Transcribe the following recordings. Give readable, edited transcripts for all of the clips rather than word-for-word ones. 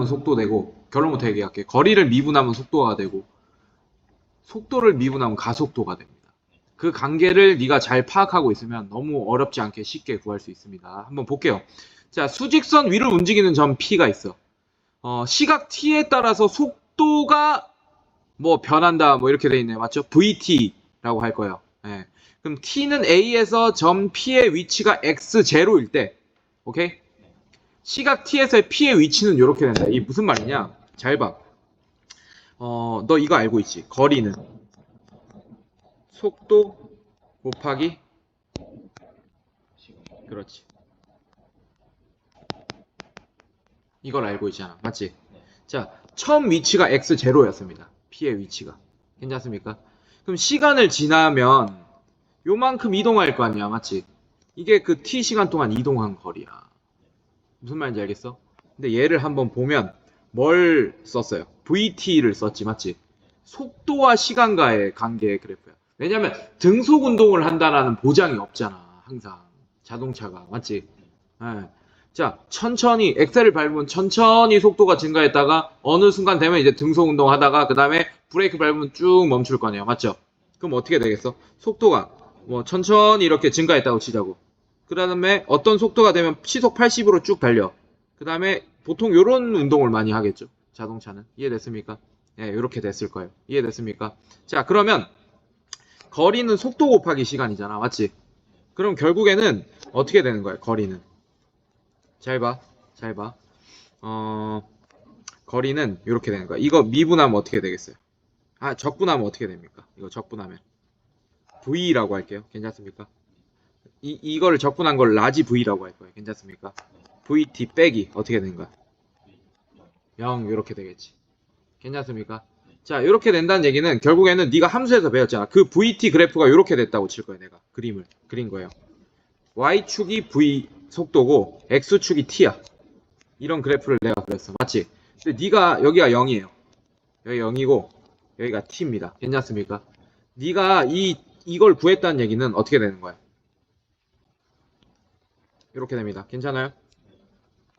미분하면 속도 되고, 결론부터 얘기할게. 거리를 미분하면 속도가 되고, 속도를 미분하면 가속도가 됩니다. 그 관계를 네가 잘 파악하고 있으면 너무 어렵지 않게 쉽게 구할 수 있습니다. 한번 볼게요. 자, 수직선 위를 움직이는 점 P가 있어. 시각 T에 따라서 속도가 뭐 변한다 뭐 이렇게 돼 있네요. 맞죠? VT라고 할 거예요. 예. 그럼 T는 A에서 점 P의 위치가 X0일 때, 오케이? 시각 T에서의 P의 위치는 이렇게 된다. 이게 무슨 말이냐? 잘 봐. 너 이거 알고 있지? 거리는 속도 곱하기, 그렇지. 이걸 알고 있잖아. 맞지? 자, 처음 위치가 X0였습니다. P의 위치가. 괜찮습니까? 그럼 시간을 지나면 요만큼 이동할 거 아니야. 맞지? 이게 그 T 시간 동안 이동한 거리야. 무슨 말인지 알겠어? 근데 얘를 한번 보면 뭘 썼어요? VT를 썼지. 맞지? 속도와 시간과의 관계의 그래프야. 왜냐면 등속 운동을 한다라는 보장이 없잖아. 항상. 자동차가. 맞지? 예. 자, 천천히 엑셀을 밟으면 천천히 속도가 증가했다가 어느 순간 되면 이제 등속 운동하다가 그 다음에 브레이크 밟으면 쭉 멈출 거 아니에요. 맞죠? 그럼 어떻게 되겠어? 속도가 뭐 천천히 이렇게 증가했다고 치자고. 그 다음에 어떤 속도가 되면 시속 80으로 쭉 달려. 그 다음에 보통 이런 운동을 많이 하겠죠. 자동차는. 이해됐습니까? 예, 이렇게 됐을 거예요. 이해됐습니까? 자, 그러면 거리는 속도 곱하기 시간이잖아. 맞지? 그럼 결국에는 어떻게 되는 거야? 거리는. 잘 봐. 잘 봐. 거리는 이렇게 되는 거야. 이거 미분하면 어떻게 되겠어요? 아, 적분하면 어떻게 됩니까? 이거 적분하면. V라고 할게요. 괜찮습니까? 이거를 적분한 걸 라지 V라고 할 거예요. 괜찮습니까? VT 빼기 어떻게 되는 거야? 0 이렇게 되겠지. 괜찮습니까? 자, 이렇게 된다는 얘기는 결국에는 네가 함수에서 배웠잖아. 그 VT 그래프가 이렇게 됐다고 칠 거예요. 내가 그림을 그린 거예요. Y축이 V 속도고 X축이 T야. 이런 그래프를 내가 그렸어. 맞지? 근데 네가 여기가 0이에요. 여기 0이고 여기가 T입니다. 괜찮습니까? 네가 이걸 구했다는 얘기는 어떻게 되는 거야? 이렇게 됩니다. 괜찮아요?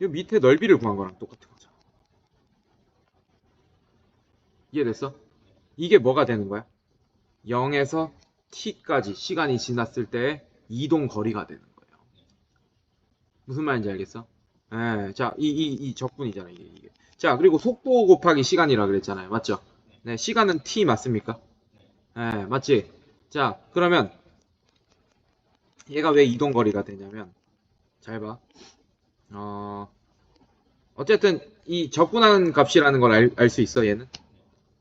이 밑에 넓이를 구한 거랑 똑같은 거죠. 이해됐어? 이게 뭐가 되는 거야? 0에서 T까지 시간이 지났을 때 이동 거리가 되는 거예요. 무슨 말인지 알겠어? 예, 자, 이 적분이잖아, 이게. 자, 그리고 속도 곱하기 시간이라 그랬잖아요. 맞죠? 네, 시간은 T 맞습니까? 예, 맞지? 자, 그러면 얘가 왜 이동 거리가 되냐면, 잘 봐. 어쨌든 이 적분한 값이라는 걸 알 수 있어, 얘는?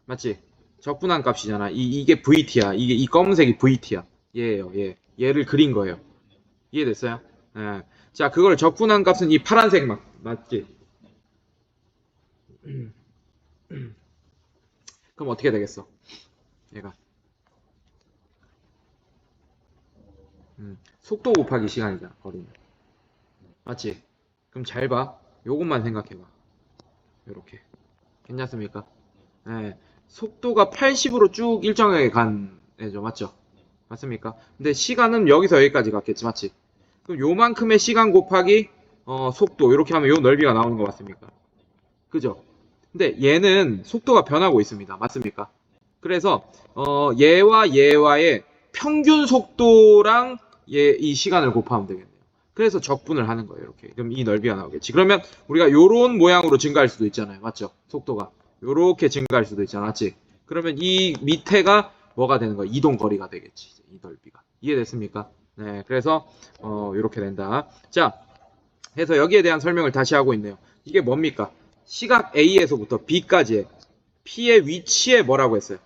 맞지? 적분한 값이잖아. 이게 VT야. 이 검은색이 VT야. 얘예요, 얘. 얘를 그린 거예요. 이해됐어요? 예. 자, 그걸 적분한 값은 이 파란색 맞지? 그럼 어떻게 되겠어? 얘가. 속도 곱하기 시간이잖아, 거리는. 맞지? 그럼 잘 봐. 요것만 생각해봐. 요렇게. 괜찮습니까? 예. 속도가 80으로 쭉 일정하게 간 애죠. 맞죠? 맞습니까? 근데 시간은 여기서 여기까지 갔겠지. 맞지? 그럼 요만큼의 시간 곱하기 속도 이렇게 하면 요 넓이가 나오는 거 맞습니까? 그죠? 근데 얘는 속도가 변하고 있습니다. 맞습니까? 그래서 얘와 얘와의 평균 속도랑 이 시간을 곱하면 되겠네요. 그래서 적분을 하는 거예요. 이렇게. 그럼 이 넓이가 나오겠지. 그러면 우리가 요런 모양으로 증가할 수도 있잖아요. 맞죠? 속도가. 요렇게 증가할 수도 있잖아. 맞지? 그러면 이 밑에가 뭐가 되는 거야? 이동 거리가 되겠지. 이 넓이가. 이해됐습니까? 네. 그래서 요렇게 된다. 자, 해서 여기에 대한 설명을 다시 하고 있네요. 이게 뭡니까? 시각 A에서부터 B까지의 P의 위치에 뭐라고 했어요?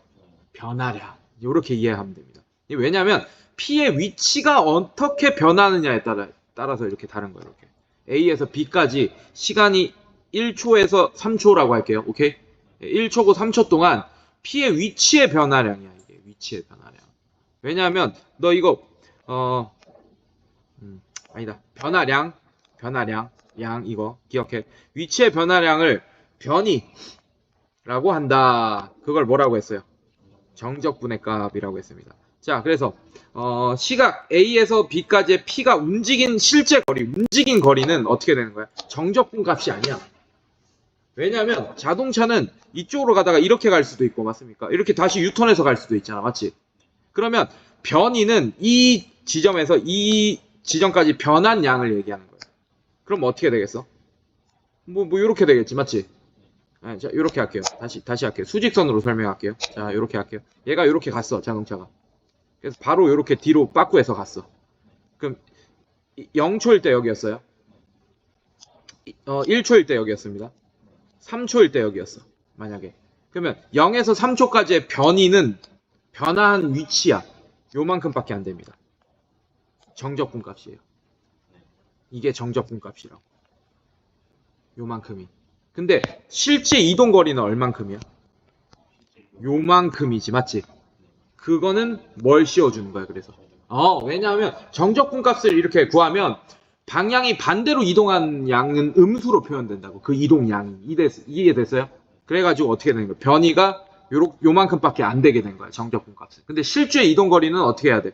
변화량. 이렇게 이해하면 됩니다. 왜냐하면 P의 위치가 어떻게 변하느냐에 따라서 이렇게 다른 거예요. 이렇게. A에서 B까지 시간이 1초에서 3초라고 할게요. 오케이? 1초고 3초 동안 P의 위치의 변화량이야. 이게 위치의 변화량. 왜냐하면 너 이거 아니다. 변화량 양 이거 기억해. 위치의 변화량을 변이라고 한다. 그걸 뭐라고 했어요? 정적분의 값이라고 했습니다. 자, 그래서 시각 A에서 B까지의 P가 움직인 실제 거리, 움직인 거리는 어떻게 되는 거야? 정적분 값이 아니야. 왜냐하면 자동차는 이쪽으로 가다가 이렇게 갈 수도 있고 맞습니까? 이렇게 다시 유턴해서 갈 수도 있잖아. 맞지? 그러면 변이는 이 지점에서 이 지점까지 변한 양을 얘기하는 거예요. 그럼 어떻게 되겠어? 뭐 이렇게 되겠지. 맞지? 네, 자, 이렇게 할게요. 다시 할게요. 수직선으로 설명할게요. 자, 이렇게 할게요. 얘가 이렇게 갔어. 자동차가. 그래서 바로 이렇게 뒤로 빠꾸해서 갔어. 그럼 0초일 때 여기였어요. 1초일 때 여기였습니다. 3초일 때 여기였어. 만약에. 그러면 0에서 3초까지의 변이는 변한 위치야. 요만큼밖에 안 됩니다. 정적분 값이에요. 이게 정적분 값이라고. 요만큼이. 근데 실제 이동 거리는 얼만큼이야? 요만큼이지, 맞지? 그거는 뭘 씌워주는 거야, 그래서. 왜냐하면 정적분 값을 이렇게 구하면 방향이 반대로 이동한 양은 음수로 표현된다고. 그 이동 양이. 이해됐어요? 그래가지고 어떻게 되는 거야? 변이가 요만큼밖에 안 되게 된 거야, 정적분 값은. 근데 실제 이동 거리는 어떻게 해야 돼?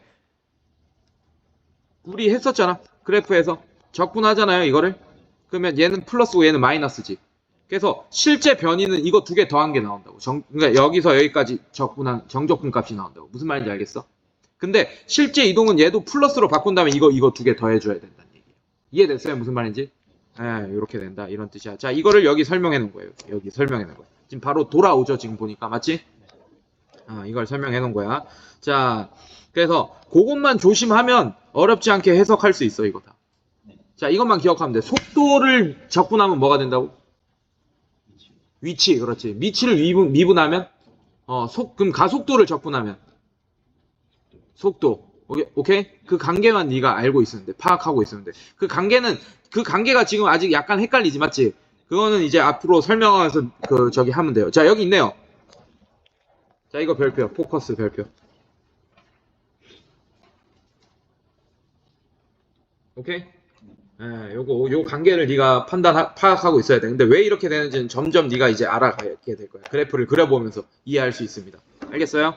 우리 했었잖아. 그래프에서. 적분하잖아요, 이거를. 그러면 얘는 플러스고 얘는 마이너스지. 그래서 실제 변이는 이거 두 개 더한 게 나온다고. 그러니까 여기서 여기까지 적분한 정적분 값이 나온다고. 무슨 말인지 알겠어? 근데 실제 이동은 얘도 플러스로 바꾼 다음에 이거 두 개 더해줘야 된다는 얘기예요. 이해됐어요? 무슨 말인지? 이렇게 된다. 이런 뜻이야. 자, 이거를 여기 설명해 놓은 거예요. 여기 설명해 놓은 거예요. 지금 바로 돌아오죠. 지금 보니까. 맞지? 이걸 설명해 놓은 거야. 자, 그래서 그것만 조심하면 어렵지 않게 해석할 수 있어, 이거 다. 자, 이것만 기억하면 돼. 속도를 적분하면 뭐가 된다고? 위치, 그렇지. 위치를 미분하면, 그럼 가속도를 적분하면, 속도. 오케이? 그 관계만 네가 알고 있으면 돼. 파악하고 있으면 돼. 그 관계가 지금 아직 약간 헷갈리지, 맞지? 그거는 이제 앞으로 설명하면서 저기 하면 돼요. 자, 여기 있네요. 자, 이거 별표. 포커스 별표. 오케이? 요 관계를 네가 파악하고 있어야 돼. 근데 왜 이렇게 되는지는 점점 네가 이제 알아가게 될 거야. 그래프를 그려보면서 이해할 수 있습니다. 알겠어요?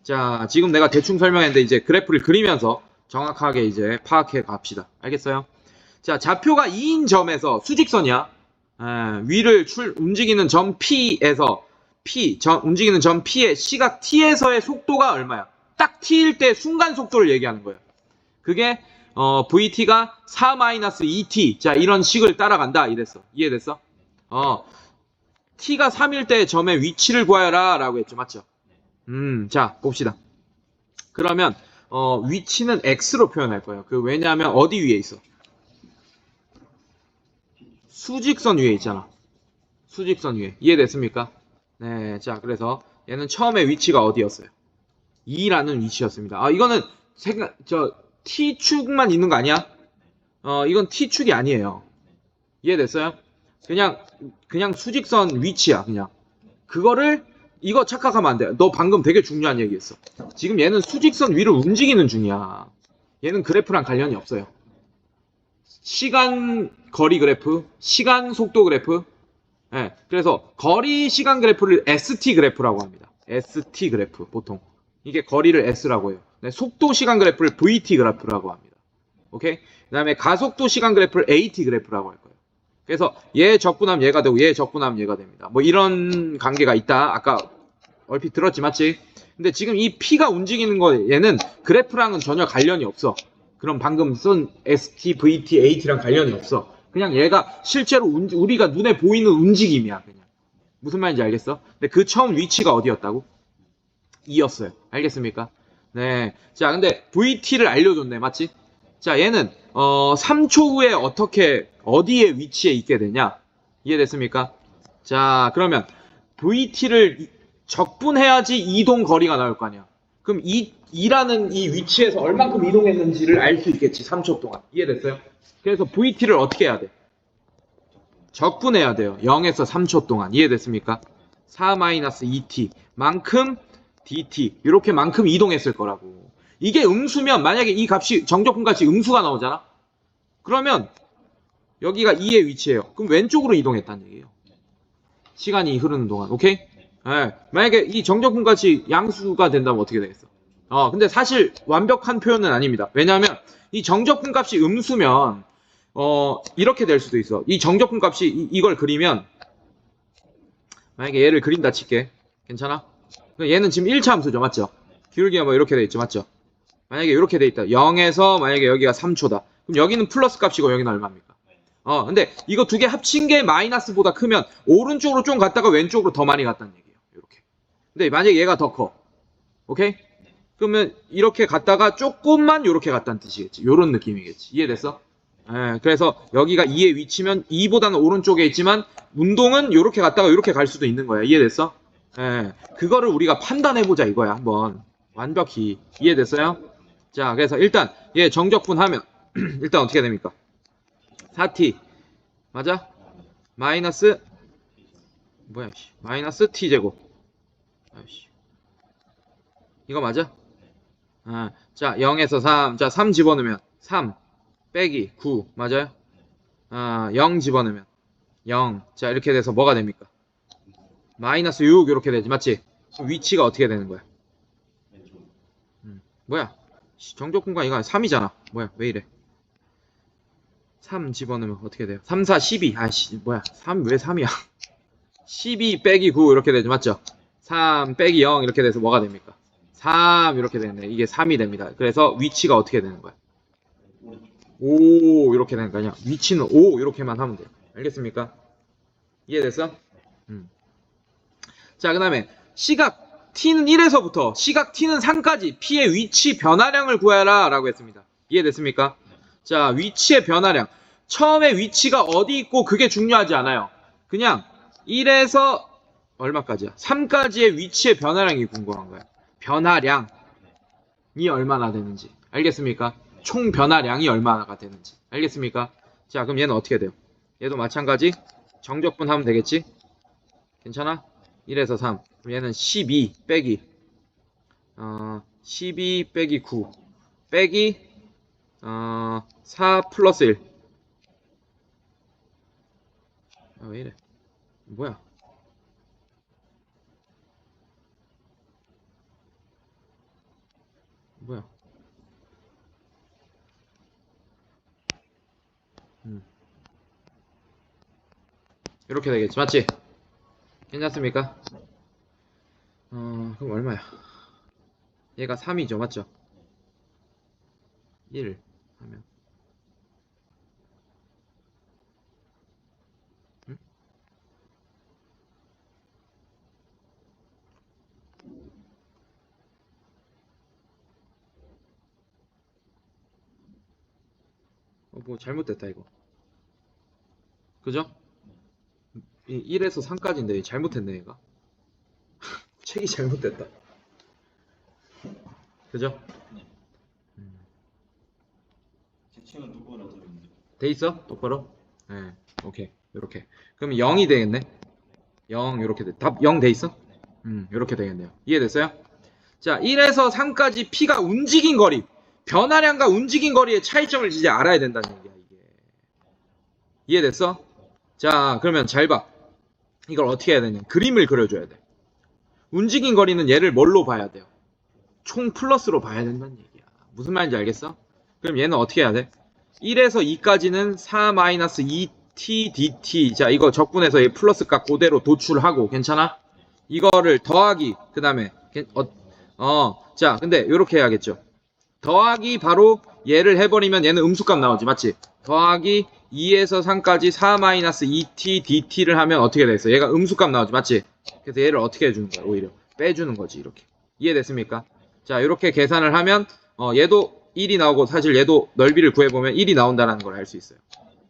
자, 지금 내가 대충 설명했는데 이제 그래프를 그리면서 정확하게 이제 파악해 갑시다. 알겠어요? 자, 좌표가 2인 점에서 수직선이야. 위를 움직이는 점 P에서 움직이는 점 P의 시각 T에서의 속도가 얼마야? 딱 T일 때 순간 속도를 얘기하는 거예요. 그게 VT가 4-2t. 자, 이런 식을 따라간다. 이랬어. 이해됐어? T가 3일 때 점의 위치를 구하여라. 라고 했죠. 맞죠? 자, 봅시다. 그러면, 위치는 X로 표현할 거예요. 왜냐하면 어디 위에 있어? 수직선 위에 있잖아. 수직선 위에. 이해됐습니까? 네. 자, 그래서 얘는 처음에 위치가 어디였어요? 2라는 위치였습니다. 이거는 T축만 있는 거 아니야? 이건 T축이 아니에요. 이해됐어요? 그냥 수직선 위치야, 그냥. 이거 착각하면 안 돼. 너 방금 되게 중요한 얘기했어. 지금 얘는 수직선 위를 움직이는 중이야. 얘는 그래프랑 관련이 없어요. 시간, 거리 그래프, 시간, 속도 그래프. 그래서 거리, 시간 그래프를 ST 그래프라고 합니다. ST 그래프, 보통. 이게 거리를 S라고 해요. 속도 시간 그래프를 VT 그래프라고 합니다. 오케이? 그 다음에 가속도 시간 그래프를 AT 그래프라고 할 거예요. 그래서 얘 적분하면 얘가 되고 얘 적분하면 얘가 됩니다. 뭐 이런 관계가 있다. 아까 얼핏 들었지, 맞지? 근데 지금 이 P가 움직이는 거 얘는 그래프랑은 전혀 관련이 없어. 그럼 방금 쓴 ST, VT, AT랑 관련이 없어. 그냥 얘가 실제로 우리가 눈에 보이는 움직임이야. 그냥. 무슨 말인지 알겠어? 근데 그 처음 위치가 어디였다고? 2였어요. 알겠습니까? 네. 자, 근데 VT를 알려줬네. 맞지? 자, 얘는 3초 후에 어디에 위치해 있게 되냐? 이해됐습니까? 자, 그러면 VT를 적분해야지 이동 거리가 나올 거 아니야. 그럼 2라는 이 위치에서 얼만큼 이동했는지를 알 수 있겠지. 3초 동안. 이해됐어요? 그래서 VT를 어떻게 해야 돼? 적분해야 돼요. 0에서 3초 동안. 이해됐습니까? 4-2t 만큼 dt 이렇게만큼 이동했을 거라고. 이게 음수면 만약에 이 값이 정적분 값이 음수가 나오잖아. 그러면 여기가 2의 위치예요. 그럼 왼쪽으로 이동했다는 얘기예요. 시간이 흐르는 동안. 오케이? 만약에 이 정적분 값이 양수가 된다면 어떻게 되겠어? 근데 사실 완벽한 표현은 아닙니다. 왜냐하면 이 정적분 값이 음수면 이렇게 될 수도 있어. 이 정적분 값이 이걸 그리면 만약에 얘를 그린다 칠게. 괜찮아? 얘는 지금 1차 함수죠. 맞죠? 기울기가 뭐 이렇게 돼 있죠. 맞죠? 만약에 이렇게 돼 있다. 0에서 만약에 여기가 3초다. 그럼 여기는 플러스 값이고 여기는 얼마입니까? 근데 이거 두 개 합친 게 마이너스보다 크면 오른쪽으로 좀 갔다가 왼쪽으로 더 많이 갔다는 얘기예요. 이렇게. 근데 만약에 얘가 더 커. 오케이? 그러면 이렇게 갔다가 조금만 이렇게 갔다는 뜻이겠지. 요런 느낌이겠지. 이해됐어? 그래서 여기가 2의 위치면 2보다는 오른쪽에 있지만 운동은 이렇게 갔다가 이렇게 갈 수도 있는 거야. 이해됐어? 그거를 우리가 판단해보자 이거야. 한번 완벽히. 이해됐어요? 자, 그래서 일단 얘 정적분하면 일단 어떻게 됩니까? 4t 맞아? 마이너스 뭐야 마이너스 t제곱. 이거 맞아? 자, 0에서 3. 자, 3 집어넣으면 3 빼기 9 맞아요? 0 집어넣으면 0. 자, 이렇게 돼서 뭐가 됩니까? 마이너스 6 이렇게 되지. 맞지? 그럼 위치가 어떻게 되는 거야? 뭐야? 정적분과 이거 3이잖아. 뭐야? 왜 이래? 3 집어넣으면 어떻게 돼요? 3, 4, 12. 뭐야? 3, 왜 3이야? 12 빼기 9 이렇게 되죠. 맞죠? 3 빼기 0 이렇게 돼서 뭐가 됩니까? 3 이렇게 되네. 이게 3이 됩니다. 그래서 위치가 어떻게 되는 거야? 5 이렇게 되는 거 아니야? 위치는 5 이렇게만 하면 돼요. 알겠습니까? 이해됐어? 자, 그 다음에 시각 t는 1에서부터 시각 t는 3까지 p의 위치 변화량을 구해라 라고 했습니다. 이해됐습니까? 자, 위치의 변화량. 처음에 위치가 어디 있고 그게 중요하지 않아요. 그냥 1에서 얼마까지야? 3까지의 위치의 변화량이 궁금한 거야. 변화량이 얼마나 되는지. 알겠습니까? 총 변화량이 얼마나 되는지. 알겠습니까? 자, 그럼 얘는 어떻게 돼요? 얘도 마찬가지. 정적분 하면 되겠지? 괜찮아? 1에서 3. 그럼 얘는 12 빼기 12 빼기 9 빼기 4 플러스 1. 왜 이래? 뭐야? 뭐야? 이렇게 되겠지. 맞지? 괜찮습니까? 그럼 얼마야? 얘가 3이죠. 맞죠? 1 하면 응? 뭐 잘못됐다 이거. 그죠? 1에서 3까지인데 잘못했네 얘가. 책이 잘못됐다. 그죠? 대칭은 똑바로 되는데. 돼 있어? 똑바로? 네. 오케이. 이렇게. 그럼 0이 되겠네. 0 이렇게 돼. 답 0 돼 있어? 이렇게 되겠네요. 이해됐어요? 자, 1에서 3까지 P가 움직인 거리. 변화량과 움직인 거리의 차이점을 이제 알아야 된다는 얘기야, 이게. 이해됐어? 자, 그러면 잘 봐. 이걸 어떻게 해야 되냐? 그림을 그려줘야 돼. 움직인 거리는 얘를 뭘로 봐야 돼요? 총 플러스로 봐야 된다는 얘기야. 무슨 말인지 알겠어? 그럼 얘는 어떻게 해야 돼? 1에서 2까지는 4-2t dt. 자, 이거 적분해서 얘 플러스 값 그대로 도출하고, 괜찮아? 이거를 더하기, 그 다음에, 자, 근데 이렇게 해야겠죠. 더하기 바로 얘를 해버리면 얘는 음수값 나오지, 맞지? 더하기 2에서 3까지 4-2t dt를 하면 어떻게 되겠어? 얘가 음수값 나오지, 맞지? 그래서 얘를 어떻게 해주는 거야? 오히려 빼주는 거지, 이렇게. 이해됐습니까? 자, 이렇게 계산을 하면 얘도 1이 나오고 사실 얘도 넓이를 구해보면 1이 나온다는 걸 알 수 있어요.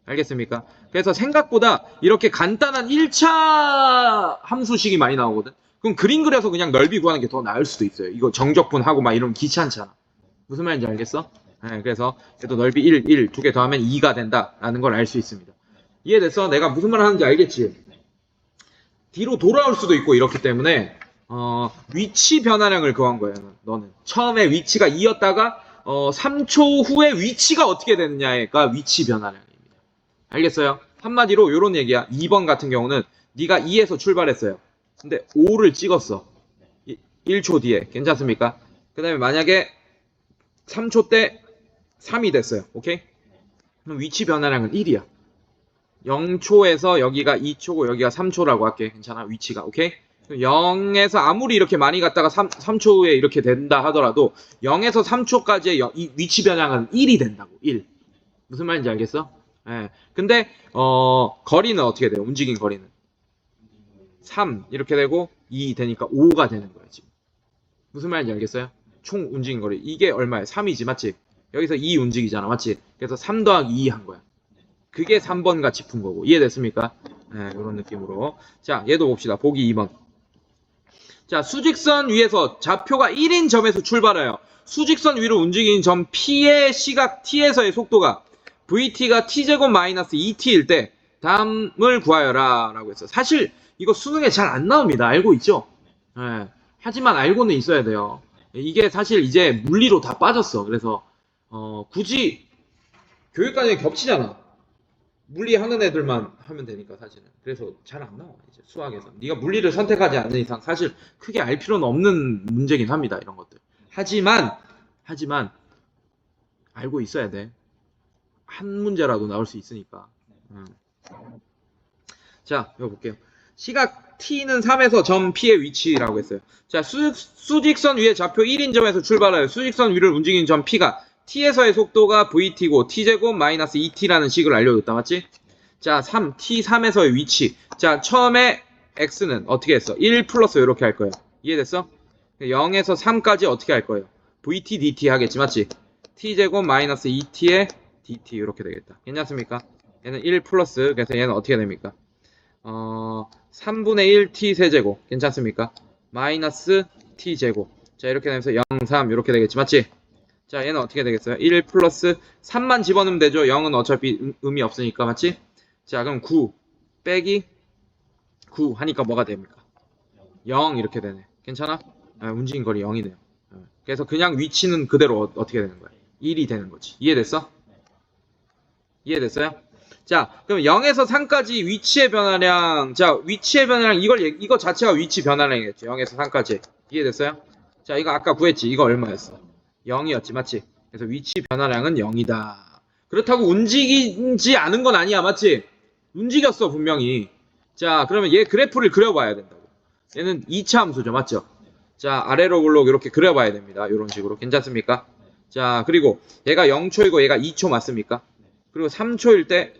알겠습니까? 그래서 생각보다 이렇게 간단한 1차 함수식이 많이 나오거든. 그럼 그림 그려서 그냥 넓이 구하는 게 더 나을 수도 있어요. 이거 정적분하고 막 이러면 귀찮잖아. 무슨 말인지 알겠어? 네, 그래서 얘도 넓이 1 두 개 더하면 2가 된다라는 걸 알 수 있습니다. 이해됐어? 내가 무슨 말 하는지 알겠지? 뒤로 돌아올 수도 있고 이렇기 때문에 위치 변화량을 구한 거예요. 너는 처음에 위치가 2였다가 3초 후에 위치가 어떻게 되느냐가 위치 변화량입니다. 알겠어요? 한마디로 이런 얘기야. 2번 같은 경우는 네가 2에서 출발했어요. 근데 5를 찍었어. 1초 뒤에. 괜찮습니까? 그 다음에 만약에 3초 때 3이 됐어요. 오케이? 그럼 위치 변화량은 1이야. 0초에서 여기가 2초고 여기가 3초라고 할게. 괜찮아? 위치가. 오케이? 0에서 아무리 이렇게 많이 갔다가 3초에 이렇게 된다 하더라도 0에서 3초까지의 이 위치 변형은 1이 된다고. 1. 무슨 말인지 알겠어? 예. 근데 거리는 어떻게 돼요? 움직인 거리는 3 이렇게 되고 2 되니까 5가 되는 거예요, 지금. 무슨 말인지 알겠어요? 총 움직인 거리. 이게 얼마야? 3이지, 맞지? 여기서 2 움직이잖아, 맞지? 그래서 3 더하기 2 한 거야. 그게 3번 같이 푼 거고. 이해됐습니까? 네, 이런 느낌으로. 자, 얘도 봅시다. 보기 2번. 자, 수직선 위에서 좌표가 1인 점에서 출발해요. 수직선 위로 움직이는 점 P의 시각 T에서의 속도가 VT가 T제곱 마이너스 2T일 때 다음을 구하여라 라고 했어요. 사실 이거 수능에 잘 안 나옵니다. 알고 있죠? 네, 하지만 알고는 있어야 돼요. 이게 사실 이제 물리로 다 빠졌어. 그래서 굳이 교육과정이 겹치잖아. 물리 하는 애들만 하면 되니까 사실은. 그래서 잘 안 나와 이제 수학에서. 네가 물리를 선택하지 않는 이상 사실 크게 알 필요는 없는 문제긴 합니다. 이런 것들. 하지만 알고 있어야 돼. 한 문제라도 나올 수 있으니까. 자, 이거 볼게요. 시각 T는 3에서 점 P의 위치라고 했어요. 자, 수직선 위에 좌표 1인 점에서 출발하여 수직선 위를 움직이는 점 P가 T에서의 속도가 VT고 T제곱 마이너스 2T라는 식을 알려줬다. 맞지? 자, 3, T3에서의 위치. 자, 처음에 X는 어떻게 했어? 1 플러스 이렇게 할 거예요. 이해됐어? 0에서 3까지 어떻게 할 거예요? VT, DT 하겠지. 맞지? T제곱 마이너스 2T에 DT 이렇게 되겠다. 괜찮습니까? 얘는 1 플러스, 그래서 얘는 어떻게 됩니까? 3분의 1 t 세제곱 괜찮습니까? 마이너스 t 제곱. 자, 이렇게 되면서 0, 3 이렇게 되겠지, 맞지? 자, 얘는 어떻게 되겠어요? 1 플러스 3만 집어넣으면 되죠. 0은 어차피 의미 없으니까, 맞지? 자, 그럼 9 빼기 9 하니까 뭐가 됩니까? 0 이렇게 되네. 괜찮아? 움직인 거리 0이네요. 그래서 그냥 위치는 그대로 어떻게 되는 거야? 1이 되는 거지. 이해됐어? 이해됐어요? 자, 그럼 0에서 3까지 위치의 변화량. 자, 위치의 변화량, 이거 자체가 위치 변화량이겠죠. 0에서 3까지. 이해됐어요? 자, 이거 아까 구했지. 이거 얼마였어? 0이었지, 맞지? 그래서 위치 변화량은 0이다. 그렇다고 움직이지 않은 건 아니야, 맞지? 움직였어, 분명히. 자, 그러면 얘 그래프를 그려봐야 된다고. 얘는 2차 함수죠, 맞죠? 자, 아래로 볼록 이렇게 그려봐야 됩니다. 이런 식으로. 괜찮습니까? 자, 그리고 얘가 0초이고 얘가 2초 맞습니까? 그리고 3초일 때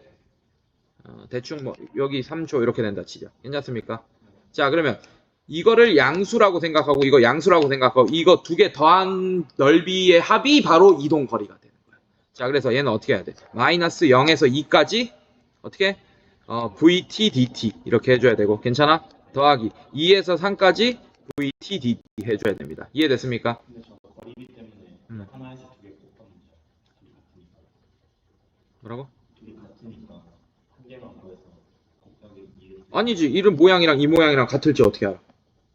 대충 뭐 여기 3초 이렇게 된다 치죠. 괜찮습니까? 자, 그러면 이거를 양수라고 생각하고 이거 양수라고 생각하고 이거 두 개 더한 넓이의 합이 바로 이동 거리가 되는 거야. 자, 그래서 얘는 어떻게 해야 돼? 마이너스 0에서 2까지 어떻게? VT dt 이렇게 해줘야 되고 괜찮아? 더하기 2에서 3까지 VT dt 해줘야 됩니다. 이해됐습니까? 근데 저 거리기 때문에 하나에서 두 개 곱하면 돼요. 둘이 같으니까. 뭐라고? 둘이 같으니까 한 개만 구해서 곱하기 2를 아니지. 이런 모양이랑 이 모양이랑 같을지 어떻게 알아?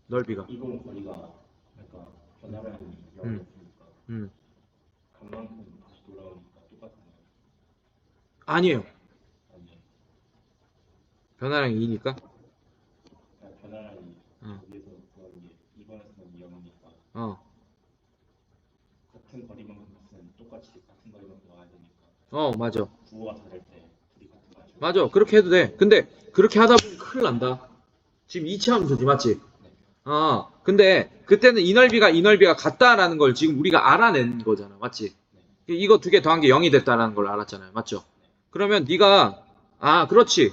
넓이가. 이동 거리가 그러니까 변화량이 음. 0이었으니까 간만큼 다시 돌아오니까 똑같은 거예요. 아니에요. 아니에요. 변화량이 2니까. 그러니까 변화량이 어. 여기에서 구하는 게 2번에서는 0이니까 같은 거리만큼 갔으면 똑같이 같은 거리만 구해야 되니까 맞아. 부호가 다를 때 둘이 같은 거 맞아. 그렇게 해도 돼. 근데 그렇게 하다 보면 큰일 난다. 지금 2차 함수지, 맞지? 근데 그때는 이 넓이가 같다라는 걸 지금 우리가 알아낸 거잖아. 맞지? 이거 두 개 더한 게 0이 됐다라는 걸 알았잖아요. 맞죠? 그러면 네가 그렇지.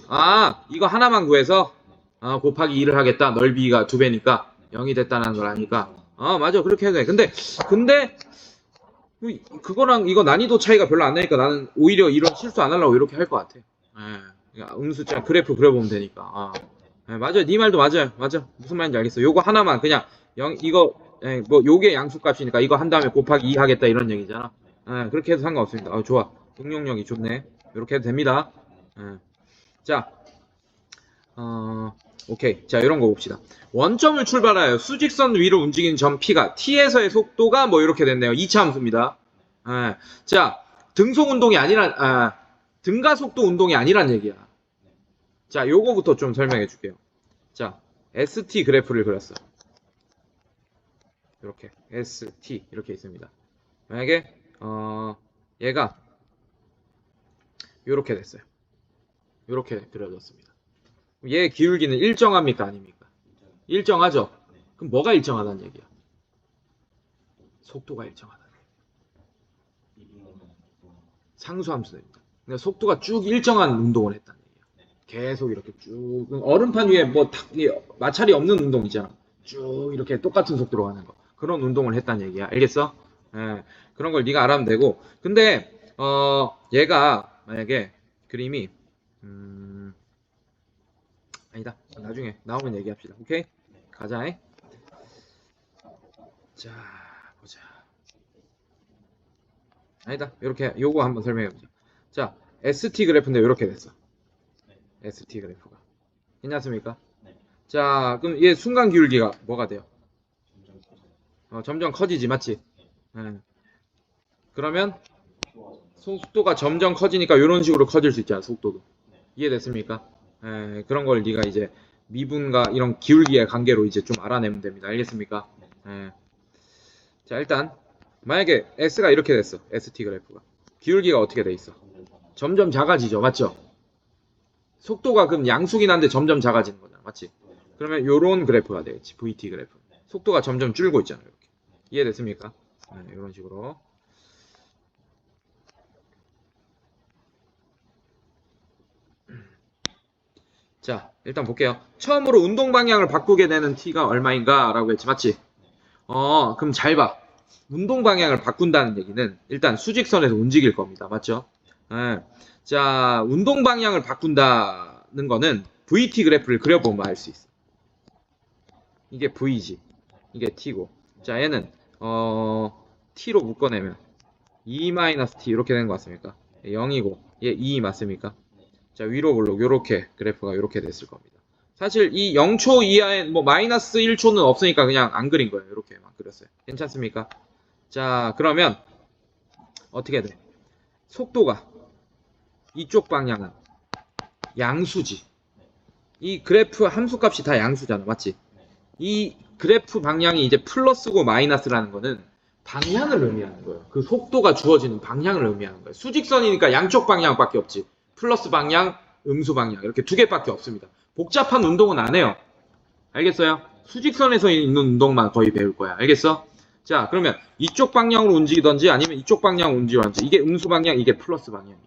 이거 하나만 구해서 곱하기 2를 하겠다. 넓이가 두 배니까 0이 됐다는 걸 아니까. 맞아. 그렇게 해도 돼. 근데 그거랑 이거 난이도 차이가 별로 안 나니까 나는 오히려 이런 실수 안 하려고 이렇게 할 것 같아. 음수장 그래프 그려보면 되니까. 맞아요. 네 말도 맞아요. 맞아. 무슨 말인지 알겠어. 요거 하나만 그냥 뭐 요게 양수값이니까 이거 한 다음에 곱하기 2 하겠다 이런 얘기잖아. 그렇게 해도 상관없습니다. 좋아. 응용력이 좋네. 이렇게 해도 됩니다. 자, 오케이. 자, 이런 거 봅시다. 원점을 출발하여 수직선 위로 움직이는 점 P가 T에서의 속도가 뭐 이렇게 됐네요. 2차 함수입니다. 자, 등속 운동이 아니라, 등가속도 운동이 아니란 얘기야. 자, 요거부터 좀 설명해 줄게요. 자, ST 그래프를 그렸어. 이렇게 ST 이렇게 있습니다. 만약에 얘가 이렇게 됐어요. 이렇게 그려졌습니다. 얘 기울기는 일정합니까? 아닙니까? 일정하죠? 그럼 뭐가 일정하다는 얘기야? 속도가 일정하다는 얘기야. 상수함수 됩니다. 그러니까 속도가 쭉 일정한 운동을 했다는 얘기야. 계속 이렇게 쭉 얼음판 위에 뭐 마찰이 없는 운동 있잖아. 쭉 이렇게 똑같은 속도로 가는 거. 그런 운동을 했다는 얘기야. 알겠어? 예, 그런 걸 네가 알아면 되고. 근데 얘가 만약에 그림이 아니다. 나중에 나오면 얘기합시다. 오케이? 가자. 자, 보자. 아니다. 이렇게 요거 한번 설명해 보자. 자, ST 그래프인데 이렇게 됐어. ST 그래프가. 괜찮습니까? 자, 그럼 얘 순간 기울기가 뭐가 돼요? 점점 커지지, 맞지? 그러면 속도가 점점 커지니까 이런 식으로 커질 수 있잖아, 속도도. 이해됐습니까? 그런 걸 네가 이제 미분과 이런 기울기의 관계로 이제 좀 알아내면 됩니다. 알겠습니까? 자, 일단 만약에 S가 이렇게 됐어. ST 그래프가. 기울기가 어떻게 돼 있어? 점점 작아지죠, 맞죠? 속도가 그럼 양수긴 한데 점점 작아지는 거잖아, 맞지? 그러면 요런 그래프가 되겠지, VT 그래프. 속도가 점점 줄고 있잖아, 이렇게. 이해됐습니까? 이런 식으로. 자, 일단 볼게요. 처음으로 운동 방향을 바꾸게 되는 t가 얼마인가? 라고 했지, 맞지? 그럼 잘 봐. 운동 방향을 바꾼다는 얘기는 일단 수직선에서 움직일 겁니다. 맞죠? 자, 운동 방향을 바꾼다는 거는 VT 그래프를 그려보면 알 수 있어. 이게 V지. 이게 T고. 자, 얘는 T로 묶어내면 2-T 이렇게 되는 것 같습니까? 0이고 얘 2 맞습니까? 자, 위로 볼록 요렇게 그래프가 요렇게 됐을 겁니다. 사실 이 0초 이하에 뭐 마이너스 1초는 없으니까 그냥 안 그린 거예요. 이렇게만 그렸어요. 괜찮습니까? 자, 그러면 어떻게 돼? 속도가 이쪽 방향은 양수지. 이 그래프 함수값이 다 양수잖아. 맞지? 이 그래프 방향이 이제 플러스고 마이너스라는 거는 방향을 의미하는 거예요. 그 속도가 주어지는 방향을 의미하는 거예요. 수직선이니까 양쪽 방향밖에 없지. 플러스 방향, 음수 방향 이렇게 두 개밖에 없습니다. 복잡한 운동은 안 해요. 알겠어요? 수직선에서 있는 운동만 거의 배울 거야. 알겠어? 자, 그러면 이쪽 방향으로 움직이던지 아니면 이쪽 방향으로 움직이던지 이게 음수 방향, 이게 플러스 방향입니다.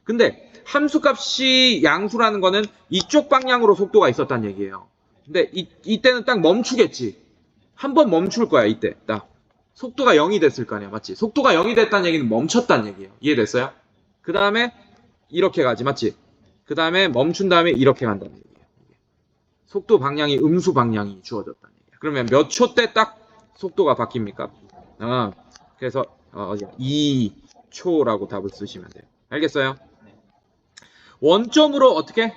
근데 함수값이 양수라는 거는 이쪽 방향으로 속도가 있었단 얘기예요. 근데 이때는 딱 멈추겠지. 한 번 멈출 거야, 이때. 딱. 속도가 0이 됐을 거 아니야, 맞지? 속도가 0이 됐다는 얘기는 멈췄다는 얘기예요. 이해됐어요? 그 다음에 이렇게 가지, 맞지? 그 다음에 멈춘 다음에 이렇게 간다는 얘기예요. 속도 방향이 음수 방향이 주어졌다는 얘기예요. 그러면 몇 초 때 딱 속도가 바뀝니까? 그래서 2초라고 답을 쓰시면 돼요. 알겠어요? 원점으로 어떻게?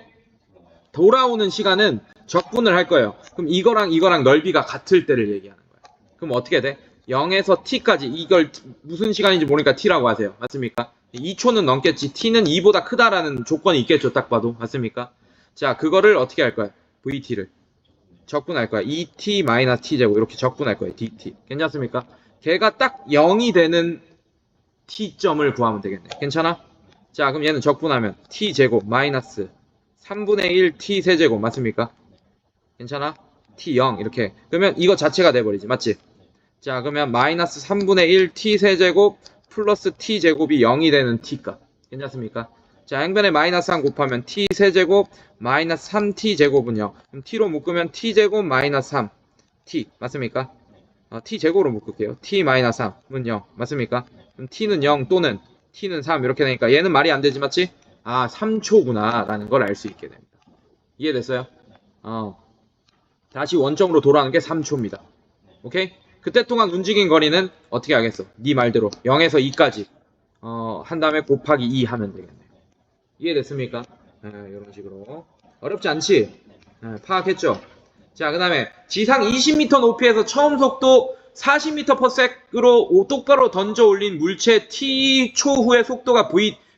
돌아오는 시간은 적분을 할 거예요. 그럼 이거랑 넓이가 같을 때를 얘기하는 거예요. 그럼 어떻게 돼? 0에서 t까지 이걸 무슨 시간인지 모르니까 t라고 하세요. 맞습니까? 2초는 넘겠지. t는 2보다 크다라는 조건이 있겠죠. 딱 봐도. 맞습니까? 자, 그거를 어떻게 할 거야? vt를 적분할 거야. 2t-t제곱 이렇게 적분할 거예요. dt. 괜찮습니까? 걔가 딱 0이 되는 t점을 구하면 되겠네. 괜찮아? 자, 그럼 얘는 적분하면 t제곱 마이너스 3분의 1 t 세제곱 맞습니까? 괜찮아? t 0 이렇게. 그러면 이거 자체가 돼버리지. 맞지? 자, 그러면 마이너스 3분의 1 t 세제곱 플러스 t 제곱이 0이 되는 t값. 괜찮습니까? 자, 행변에 마이너스 3 곱하면 t 세제곱 마이너스 3t 제곱은요. 그럼 t로 묶으면 t 제곱 마이너스 3 t 맞습니까? t 제곱으로 묶을게요. t 마이너스 3은 0 맞습니까? 그럼 t는 0 또는 t는 3 이렇게 되니까 얘는 말이 안 되지 맞지? 3초구나 라는 걸 알 수 있게 됩니다. 이해됐어요? 다시 원점으로 돌아오는 게 3초입니다. 오케이? 그때 동안 움직인 거리는 어떻게 하겠어? 네 말대로 0에서 2까지 한 다음에 곱하기 2 하면 되겠네요. 이해됐습니까? 이런 식으로. 어렵지 않지? 파악했죠? 자, 그 다음에 지상 20m 높이에서 처음 속도 40m/s으로 똑바로 던져 올린 물체 t 초 후의 속도가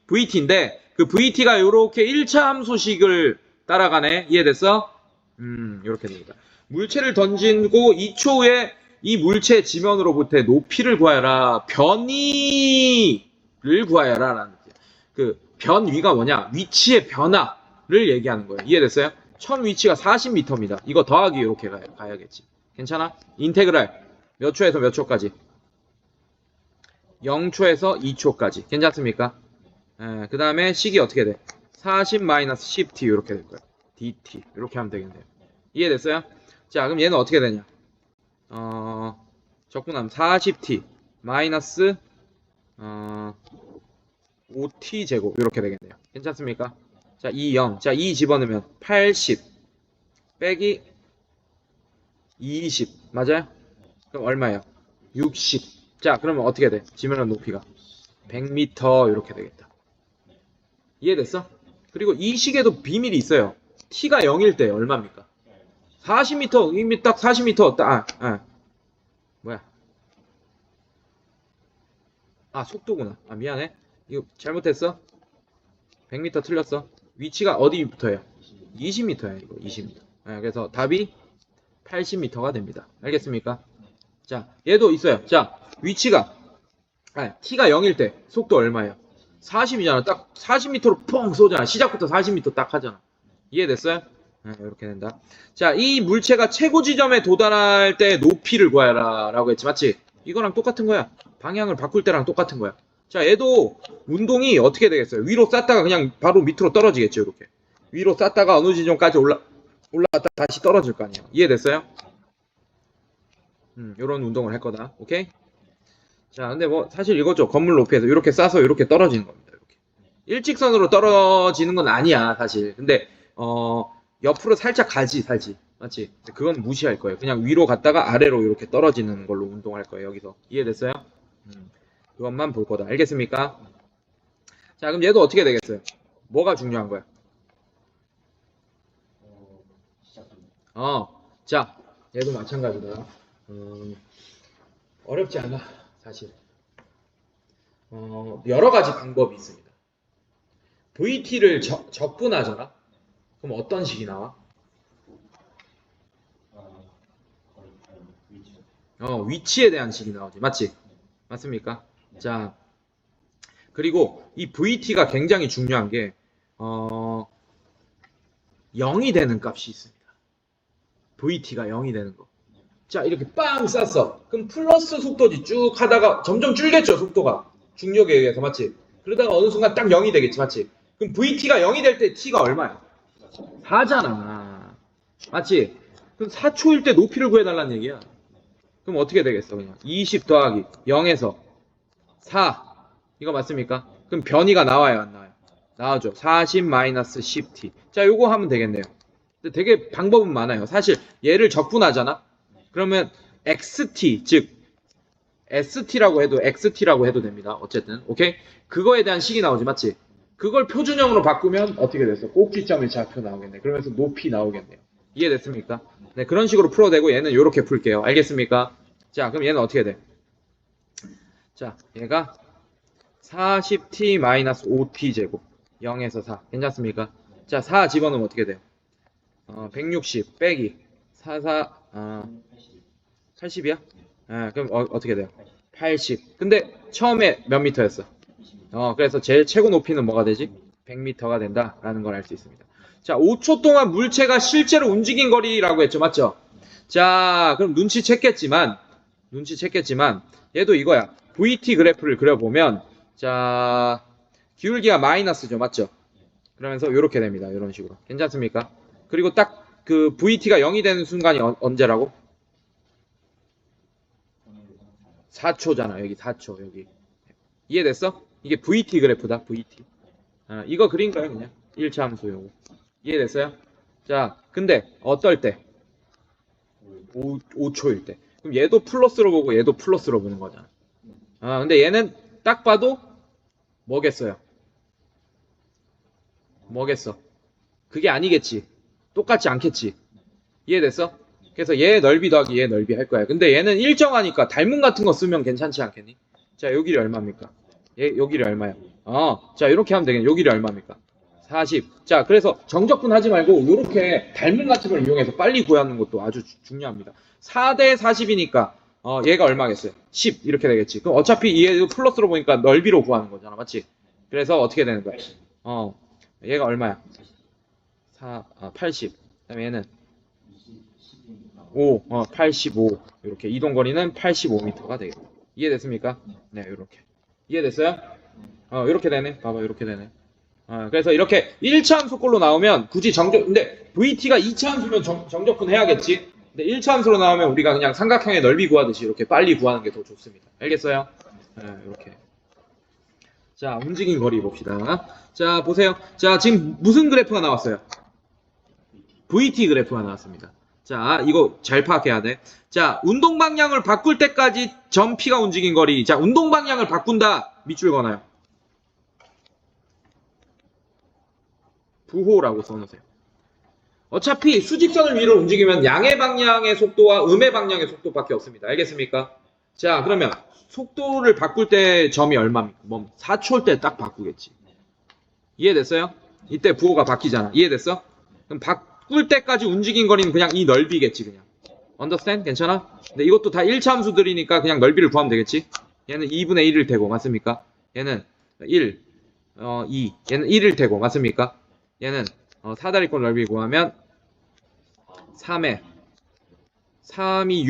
vt인데 그 vt가 이렇게 1차 함수식을 따라가네. 이해됐어? 이렇게 됩니다. 물체를 던지고 2초 후에 이 물체 지면으로부터의 높이를 구하여라. 변위를 구하여라. 라는 그 변위가 뭐냐? 위치의 변화. 얼마를 얘기하는 거예요. 이해됐어요? 처음 위치가 40m입니다. 이거 더하기 이렇게 가야겠지. 괜찮아? 인테그랄 몇 초에서 몇 초까지? 0초에서 2초까지. 괜찮습니까? 그 다음에 식이 어떻게 돼? 40-10t 이렇게 될 거예요. dt 이렇게 하면 되겠네요. 이해됐어요? 자, 그럼 얘는 어떻게 되냐? 적분하면 40t 마이너스 5t 제곱 이렇게 되겠네요. 괜찮습니까? 자, 2 0. 자, 2 집어넣으면 80 빼기 20 맞아요? 그럼 얼마예요? 60. 자, 그러면 어떻게 돼? 지면의 높이가 100m 이렇게 되겠다. 이해됐어? 그리고 이 식에도 비밀이 있어요. t가 0일 때 얼마입니까? 40m, 이미 딱 40m, 뭐야? 속도구나. 미안해. 이거 잘못했어. 100m 틀렸어. 위치가 어디부터예요? 20m야, 이거 20m. 그래서 답이 80m가 됩니다. 알겠습니까? 자, 얘도 있어요. 자, 위치가 t가 0일 때 속도 얼마예요? 40이잖아. 딱 40m로 펑 쏘잖아. 시작부터 40m 딱 하잖아. 이해됐어요? 이렇게 된다. 자, 이 물체가 최고 지점에 도달할 때 높이를 구하라 라고 했지. 맞지? 이거랑 똑같은 거야. 방향을 바꿀 때랑 똑같은 거야. 자, 얘도 운동이 어떻게 되겠어요? 위로 쌌다가 그냥 바로 밑으로 떨어지겠죠. 이렇게. 위로 쌌다가 어느 지점까지 올라갔다 다시 떨어질 거 아니에요. 이해됐어요? 요런 운동을 할 거다. 오케이? 자, 근데 뭐 사실 이거죠. 건물 높이에서 이렇게 싸서 이렇게 떨어지는 겁니다. 이렇게. 일직선으로 떨어지는 건 아니야, 사실. 근데 옆으로 살짝 가지. 맞지? 그건 무시할 거예요. 그냥 위로 갔다가 아래로 이렇게 떨어지는 걸로 운동할 거예요. 여기서. 이해됐어요? 그것만 볼 거다. 알겠습니까? 자, 그럼 얘도 어떻게 되겠어요? 뭐가 중요한 거야? 자, 얘도 마찬가지다. 어렵지 않아, 사실. 여러 가지 방법이 있습니다. VT를 적분하잖아? 그럼 어떤 식이 나와? 위치에 대한 식이 나오지. 맞지? 맞습니까? 자, 그리고 이 VT가 굉장히 중요한 게, 0이 되는 값이 있습니다. VT가 0이 되는 거. 자, 이렇게 빵 쐈어. 그럼 플러스 속도지. 쭉 하다가 점점 줄겠죠, 속도가. 중력에 의해서, 맞지? 그러다가 어느 순간 딱 0이 되겠지, 맞지? 그럼 VT가 0이 될 때 T가 얼마야? 4잖아. 맞지? 그럼 4초일 때 높이를 구해달라는 얘기야. 그럼 어떻게 되겠어, 그냥? 20 더하기 0에서 4. 이거 맞습니까? 그럼 변이가 나와요, 안 나와요? 나오죠. 40-10t. 자, 요거 하면 되겠네요. 근데 되게 방법은 많아요. 사실 얘를 적분하잖아? 그러면 xt, 즉 st라고 해도 됩니다. 어쨌든, 오케이? 그거에 대한 식이 나오지, 맞지? 그걸 표준형으로 바꾸면 어떻게 됐어? 꼭지점의 좌표 나오겠네. 그러면서 높이 나오겠네요. 이해됐습니까? 네, 그런 식으로 풀어도 되고 얘는 이렇게 풀게요. 알겠습니까? 자, 그럼 얘는 어떻게 돼? 자, 얘가 40t-5t 제곱 0에서 4. 괜찮습니까? 자, 4 집어넣으면 어떻게 돼요? 160 빼기 80이야? 그럼 어떻게 돼요? 80. 근데 처음에 몇 미터였어? 그래서 제일 최고 높이는 뭐가 되지? 100m가 된다라는 걸 알 수 있습니다. 자, 5초 동안 물체가 실제로 움직인 거리라고 했죠. 맞죠? 자, 그럼 눈치챘겠지만 얘도 이거야. VT 그래프를 그려보면 자, 기울기가 마이너스죠. 맞죠? 그러면서 이렇게 됩니다. 이런 식으로. 괜찮습니까? 그리고 딱 그 VT가 0이 되는 순간이 언제라고? 4초잖아. 여기 4초. 여기. 이해됐어? 이게 VT 그래프다. VT. 이거 그린 거예요. 그냥. 1차 함수 요거. 이해됐어요? 자, 근데 어떨 때? 5초일 때. 그럼 얘도 플러스로 보고 얘도 플러스로 보는 거잖아. 근데 얘는 딱 봐도 뭐겠어요? 뭐겠어? 그게 아니겠지. 똑같지 않겠지. 이해됐어? 그래서 얘 넓이 더하기 얘 넓이 할 거야. 근데 얘는 일정하니까 닮은 같은 거 쓰면 괜찮지 않겠니? 자, 요 길이 얼마입니까? 요 길이 얼마야? 자, 이렇게 하면 되겠네. 요 길이 얼마입니까? 40. 자, 그래서 정적분 하지 말고 이렇게 닮은 같은 걸 이용해서 빨리 구하는 것도 아주 중요합니다. 4대 40이니까 얘가 얼마겠어요? 10 이렇게 되겠지. 그럼 어차피 얘도 플러스로 보니까 넓이로 구하는 거잖아. 맞지? 그래서 어떻게 되는 거야? 얘가 얼마야? 80. 그다음에 얘는 12 5, 85. 이렇게 이동거리는 85m가 되겠다. 이해됐습니까? 네, 이렇게. 이해됐어요? 이렇게 되네. 봐봐, 이렇게 되네. 그래서 이렇게 1차 함수꼴로 나오면 굳이 근데 VT가 2차 함수면 정적분 해야겠지? 근데 1차 함수로 나오면 우리가 그냥 삼각형의 넓이 구하듯이 이렇게 빨리 구하는 게 더 좋습니다. 알겠어요? 이렇게. 자, 움직인 거리 봅시다. 자, 보세요. 자, 지금 무슨 그래프가 나왔어요? VT 그래프가 나왔습니다. 자, 이거 잘 파악해야 돼. 자, 운동 방향을 바꿀 때까지 점 P가 움직인 거리. 자, 운동 방향을 바꾼다. 밑줄 그어놔요. 부호라고 써놓으세요. 어차피 수직선을 위로 움직이면 양의 방향의 속도와 음의 방향의 속도밖에 없습니다. 알겠습니까? 자, 그러면 속도를 바꿀 때 점이 얼마입니까? 4초일 때 딱 바꾸겠지. 이해됐어요? 이때 부호가 바뀌잖아. 이해됐어? 그럼 바꿀 때까지 움직인 거리는 그냥 이 넓이겠지, 그냥. Understand? 괜찮아? 근데 이것도 다 1차 함수들이니까 그냥 넓이를 구하면 되겠지? 얘는 2분의 1일 테고, 맞습니까? 얘는 1, 2. 얘는 1일 테고, 맞습니까? 얘는 사다리꼴 넓이 구하면 3에 3이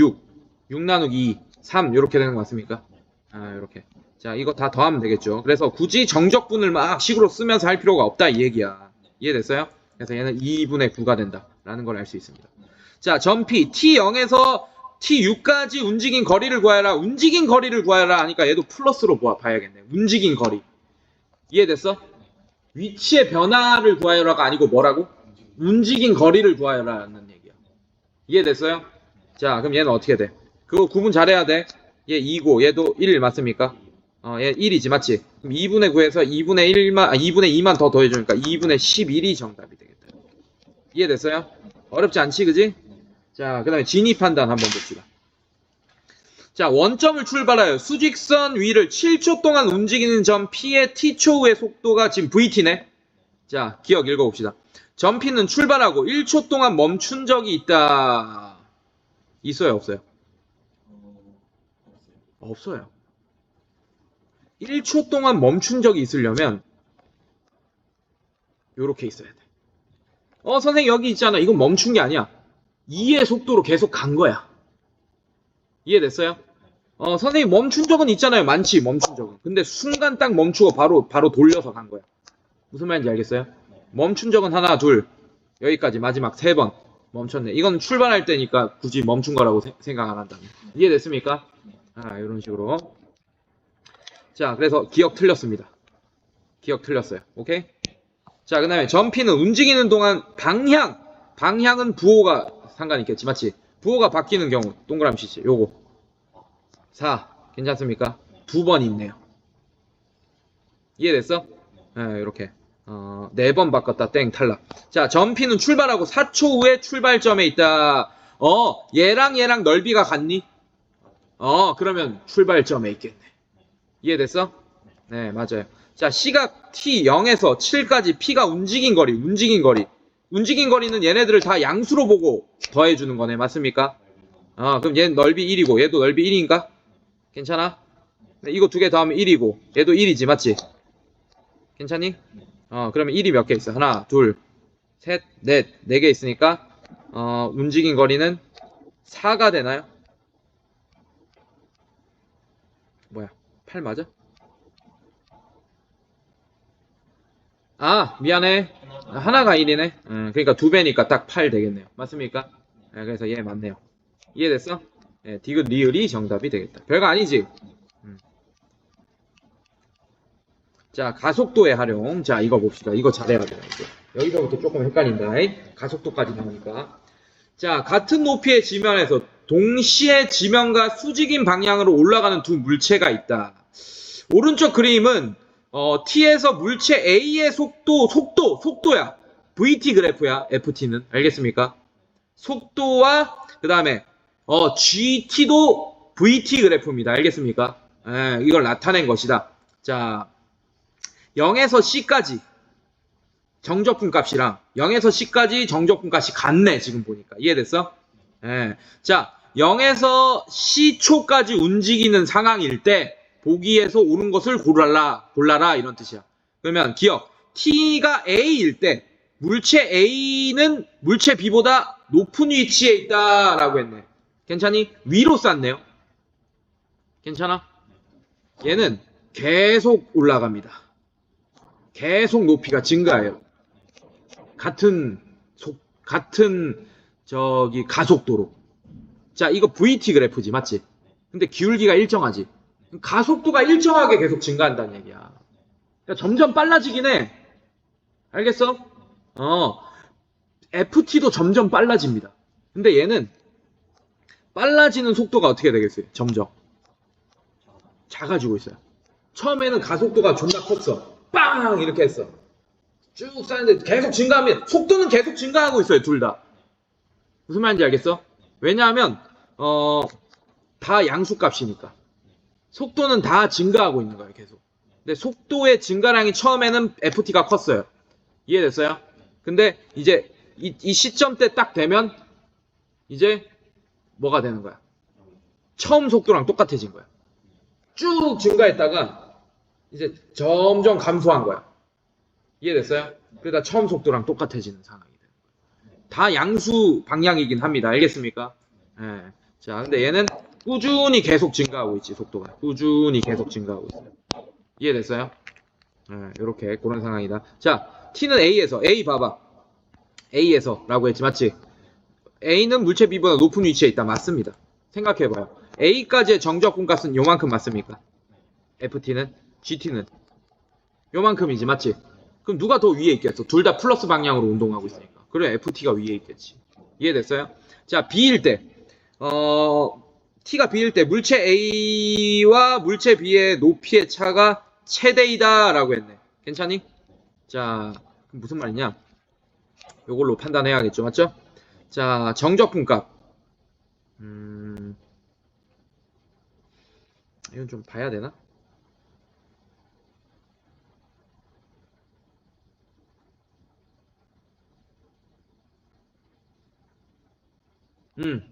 6 나누기 2 3 이렇게 되는 거 맞습니까? 이렇게. 자, 이거 다 더하면 되겠죠. 그래서 굳이 정적분을 막 식으로 쓰면서 할 필요가 없다 이 얘기야. 이해됐어요? 그래서 얘는 2분의 9가 된다 라는 걸 알 수 있습니다. 자, 점 P T0에서 T6까지 움직인 거리를 구하라. 움직인 거리를 구하라 하니까 얘도 플러스로 봐야겠네. 움직인 거리. 이해됐어? 위치의 변화를 구하여라가 아니고 뭐라고? 움직인 거리를 구하여라는 얘기야. 이해됐어요? 자, 그럼 얘는 어떻게 돼? 그거 구분 잘해야 돼. 얘 2고 얘도 1 맞습니까? 얘 1이지 맞지? 그럼 2분의 9에서 2분의 2만 더 더해주니까 2분의 11이 정답이 되겠다. 이해됐어요? 어렵지 않지, 그지? 자, 그 다음에 진입 판단 한번 봅시다. 자, 원점을 출발하여 수직선 위를 7초 동안 움직이는 점 P의 T초 후의 속도가 지금 VT네. 자, 기억 읽어봅시다. 점 P는 출발하고 1초 동안 멈춘 적이 있다. 있어요, 없어요? 없어요. 1초 동안 멈춘 적이 있으려면 요렇게 있어야 돼. 선생님 여기 있잖아. 이건 멈춘 게 아니야. 2의 속도로 계속 간 거야. 이해됐어요? 선생님 멈춘 적은 있잖아요. 많지, 멈춘 적은. 근데 순간 딱 멈추고 바로 돌려서 간 거야. 무슨 말인지 알겠어요? 멈춘 적은 하나, 둘. 여기까지 마지막 3번 멈췄네. 이건 출발할 때니까 굳이 멈춘 거라고 생각 안 한다. 이해됐습니까? 이런 식으로. 자, 그래서 기억 틀렸습니다. 기억 틀렸어요. 오케이? 자, 그 다음에 점 P는 움직이는 동안 방향은 부호가 상관 있겠지, 맞지? 부호가 바뀌는 경우 동그라미 치지. 요거 4 괜찮습니까? 2번 있네요. 이해됐어? 이렇게 4번 바꿨다. 땡 탈락. 자, 점 P는 출발하고 4초 후에 출발점에 있다. 얘랑 넓이가 같니? 그러면 출발점에 있겠네. 이해됐어? 네, 맞아요. 자, 시각 T0에서 7까지 P가 움직인 거리는 얘네들을 다 양수로 보고 더해주는 거네. 맞습니까? 그럼 얘는 넓이 1이고 얘도 넓이 1인가? 괜찮아? 이거 두 개 더하면 1이고 얘도 1이지 맞지? 괜찮니? 그러면 1이 몇 개 있어? 하나, 둘, 셋, 넷, 4개 있으니까 움직인 거리는 4가 되나요? 뭐야? 8 맞아? 미안해. 하나가 1이네. 그러니까 2배니까 딱 8 되겠네요. 맞습니까? 그래서 얘 맞네요. 이해됐어? 디귿 리을이 정답이 되겠다. 별거 아니지? 자, 가속도의 활용. 자, 이거 봅시다. 이거 잘해야 돼요. 여기서부터 조금 헷갈린다. 가속도까지 나오니까. 자, 같은 높이의 지면에서 동시에 지면과 수직인 방향으로 올라가는 두 물체가 있다. 오른쪽 그림은 T에서 물체 A의 속도야. VT 그래프야. FT는. 알겠습니까? 속도와 그 다음에 GT도 VT 그래프입니다. 알겠습니까? 이걸 나타낸 것이다. 자, 0에서 C까지 정적분 값이랑 0에서 C까지 정적분 값이 같네. 지금 보니까. 이해됐어? 자, 0에서 C초까지 움직이는 상황일 때 보기에서 옳은 것을 골라라 이런 뜻이야. 그러면 기억, T가 A일 때 물체 A는 물체 B보다 높은 위치에 있다라고 했네. 괜찮니? 위로 쌌네요. 괜찮아? 얘는 계속 올라갑니다. 계속 높이가 증가해요. 같은 가속도로. 자, 이거 VT 그래프지, 맞지? 근데 기울기가 일정하지. 가속도가 일정하게 계속 증가한다는 얘기야. 그러니까 점점 빨라지긴 해. 알겠어? FT도 점점 빨라집니다. 근데 얘는 빨라지는 속도가 어떻게 되겠어요? 점점 작아지고 있어요. 처음에는 가속도가 존나 컸어. 빵! 이렇게 했어. 쭉 쌓는데 계속 증가하면 속도는 계속 증가하고 있어요. 둘 다. 무슨 말인지 알겠어? 왜냐하면 다 양수값이니까. 속도는 다 증가하고 있는 거예요. 계속. 근데 속도의 증가량이 처음에는 FT가 컸어요. 이해됐어요? 근데 이제 이 시점대 딱 되면 이제 뭐가 되는 거야? 처음 속도랑 똑같아진 거야. 쭉 증가했다가 이제 점점 감소한 거야. 이해됐어요? 그러다 처음 속도랑 똑같아지는 상황이 되는 거야. 다 양수 방향이긴 합니다. 알겠습니까? 예. 자, 근데 얘는 꾸준히 계속 증가하고 있지, 속도가. 꾸준히 계속 증가하고 있어요. 이해됐어요? 예, 요렇게 그런 상황이다. 자, T는 A에서, A 봐봐. A에서 라고 했지, 맞지? A는 물체 B보다 높은 위치에 있다. 맞습니다. 생각해봐요. A까지의 정적분 값은 요만큼 맞습니까? FT는? GT는? 요만큼이지, 맞지? 그럼 누가 더 위에 있겠어? 둘 다 플러스 방향으로 운동하고 있으니까. 그래, FT가 위에 있겠지. 이해됐어요? 자, B일 때, T가 B일 때 물체 A와 물체 B의 높이의 차가 최대이다 라고 했네. 괜찮니? 자, 그럼 무슨 말이냐? 요걸로 판단해야겠죠, 맞죠? 자, 정적분 값. 이건 좀 봐야 되나?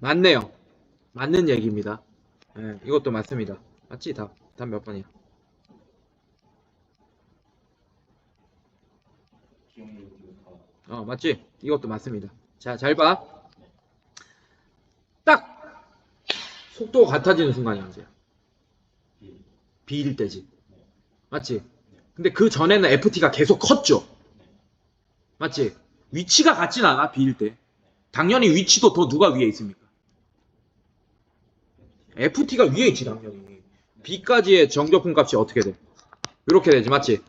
맞네요. 맞는 얘기입니다. 예, 이것도 맞습니다. 맞지? 답 몇 번이야? 맞지? 이것도 맞습니다. 자, 잘 봐. 딱 속도가 같아지는 순간이 언제야? B일 때지. 맞지? 근데 그 전에는 FT가 계속 컸죠. 맞지? 위치가 같진 않아, B일 때. 당연히 위치도 더 누가 위에 있습니까? FT가 위에 있지, 당연히. B까지의 정적분 값이 어떻게 돼? 이렇게 되지, 맞지?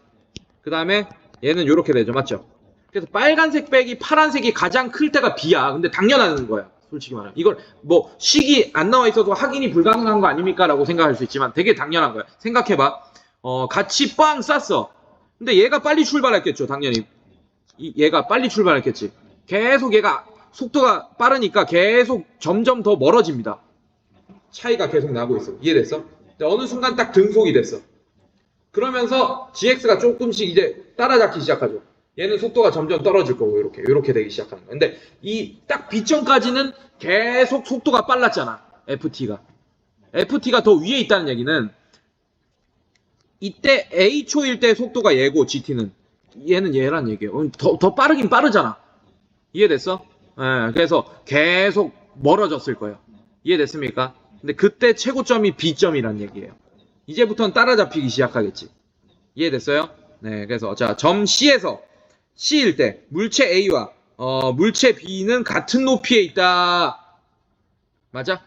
그 다음에 얘는 이렇게 되죠, 맞죠? 그래서 빨간색 빼기 파란색이 가장 클 때가 B야. 근데 당연한 거야, 솔직히 말하면. 이걸 뭐 식이 안 나와 있어도 확인이 불가능한 거 아닙니까? 라고 생각할 수 있지만 되게 당연한 거야. 생각해봐. 같이 빵 쌌어. 근데 얘가 빨리 출발했겠죠, 당연히. 얘가 빨리 출발했겠지. 계속 얘가 속도가 빠르니까 계속 점점 더 멀어집니다. 차이가 계속 나고 있어. 이해됐어? 근데 어느 순간 딱 등속이 됐어. 그러면서 GX가 조금씩 이제 따라잡기 시작하죠. 얘는 속도가 점점 떨어질 거고 이렇게 되기 시작하는 거야. 근데 이 딱 B점까지는 계속 속도가 빨랐잖아. FT가 더 위에 있다는 얘기는 이때 A초일 때 속도가 얘고 GT는 얘는 얘란 얘기예요. 더 빠르긴 빠르잖아. 이해됐어? 예, 그래서 계속 멀어졌을 거예요. 이해됐습니까? 근데 그때 최고점이 B점이란 얘기예요. 이제부터는 따라잡히기 시작하겠지. 이해됐어요? 네, 그래서 자, 점 C일 때 물체 A와 물체 B는 같은 높이에 있다. 맞아?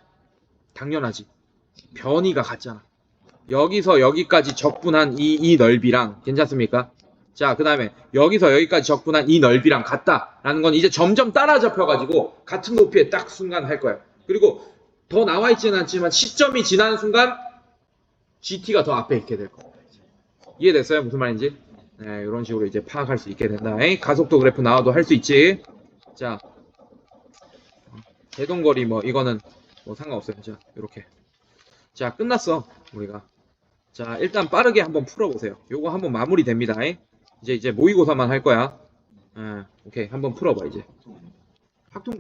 당연하지. 변이가 같잖아. 여기서 여기까지 적분한 이 넓이랑 괜찮습니까? 자, 그 다음에 여기서 여기까지 적분한 이 넓이랑 같다라는 건 이제 점점 따라잡혀가지고 같은 높이에 딱 순간 할 거야. 그리고 더 나와 있지는 않지만 시점이 지나는 순간 GT가 더 앞에 있게 될 겁니다. 이해됐어요? 무슨 말인지? 네, 이런 식으로 이제 파악할 수 있게 된다. 가속도 그래프 나와도 할 수 있지. 자, 제동거리 뭐 이거는 뭐 상관없어요. 자, 이렇게. 자, 끝났어. 우리가. 자, 일단 빠르게 한번 풀어보세요. 요거 한번 마무리됩니다. 이제 모의고사만 할 거야. 오케이. 한번 풀어봐, 이제. 확통